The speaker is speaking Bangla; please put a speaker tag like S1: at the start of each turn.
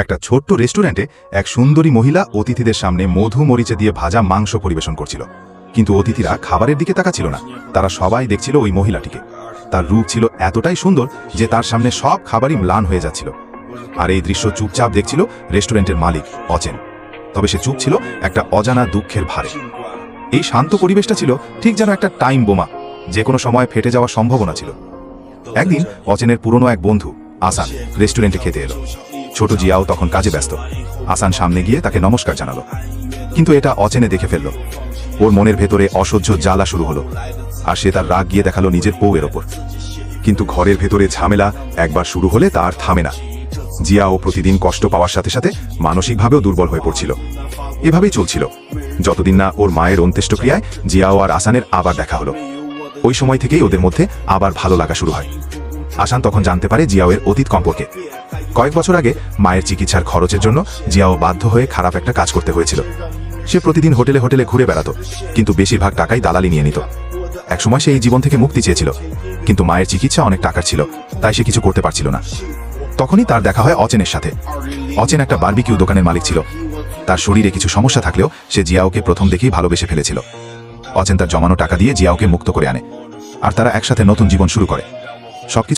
S1: একটা ছোট্ট রেস্টুরেন্টে এক সুন্দরী মহিলা অতিথিদের সামনে মধু মরিচে দিয়ে ভাজা মাংস পরিবেশন করছিল। কিন্তু অতিথিরা খাবারের দিকে তাকাচ্ছিল না, তারা সবাই দেখছিল ওই মহিলাটিকে। তার রূপ ছিল এতটাই সুন্দর যে তার সামনে সব খাবারই ম্লান হয়ে যাচ্ছিল। আর এই দৃশ্য চুপচাপ দেখছিল রেস্টুরেন্টের মালিক অচেন। তবে সে চুপ ছিল একটা অজানা দুঃখের ভারে। এই শান্ত পরিবেশটা ছিল ঠিক যেন একটা টাইম বোমা, যে কোনো সময় ফেটে যাওয়ার সম্ভাবনা ছিল। একদিন অচেনের পুরনো এক বন্ধু আসান রেস্টুরেন্টে খেতে এলো। ছোট জিয়াও তখন কাজে ব্যস্ত। আসান সামনে গিয়ে তাকে নমস্কার জানালো, কিন্তু এটা অচেনে দেখে ফেলল। ওর মনের ভেতরে অসহ্য জ্বালা শুরু হলো, আর সে তার রাগ গিয়ে দেখালো নিজের বউয়ের ওপর। কিন্তু ঘরের ভেতরে ঝামেলা একবার শুরু হলে তা আর থামে না। জিয়াও প্রতিদিন কষ্ট পাওয়ার সাথে সাথে মানসিকভাবেও দুর্বল হয়ে পড়ছিল। এভাবেই চলছিল যতদিন না ওর মায়ের অন্ত্যেষ্টিক্রিয়ায় জিয়াও আর আসানের আবার দেখা হলো। ওই সময় থেকেই ওদের মধ্যে আবার ভালো লাগা শুরু হয়। আসান তখন জানতে পারে জিয়াওয়ের অতীত সম্পর্কে। কয়েক বছর আগে মায়ের চিকিৎসার খরচের জন্য জিয়াও বাধ্য হয়ে খারাপ একটা কাজ করতে হয়েছিল। সে প্রতিদিন হোটেলে হোটেলে ঘুরে বেড়াতো, কিন্তু বেশিরভাগ টাকাই দালালি নিয়ে নিত। একসময় সে এই জীবন থেকে মুক্তি চেয়েছিল, কিন্তু মায়ের চিকিৎসা অনেক টাকার ছিল, তাই সে কিছু করতে পারছিল না। তখনই তার দেখা হয় অচেনের সাথে। অচেন একটা বারবিকিউ দোকানের মালিক ছিল। তার শরীরে কিছু সমস্যা থাকলেও সে জিয়াওকে প্রথম দেখেই ভালোবেসে ফেলেছিল। অচেন তার জমানো টাকা দিয়ে জিয়াওকে মুক্ত করে আনে, আর তারা একসাথে নতুন জীবন শুরু করে। সবকিছু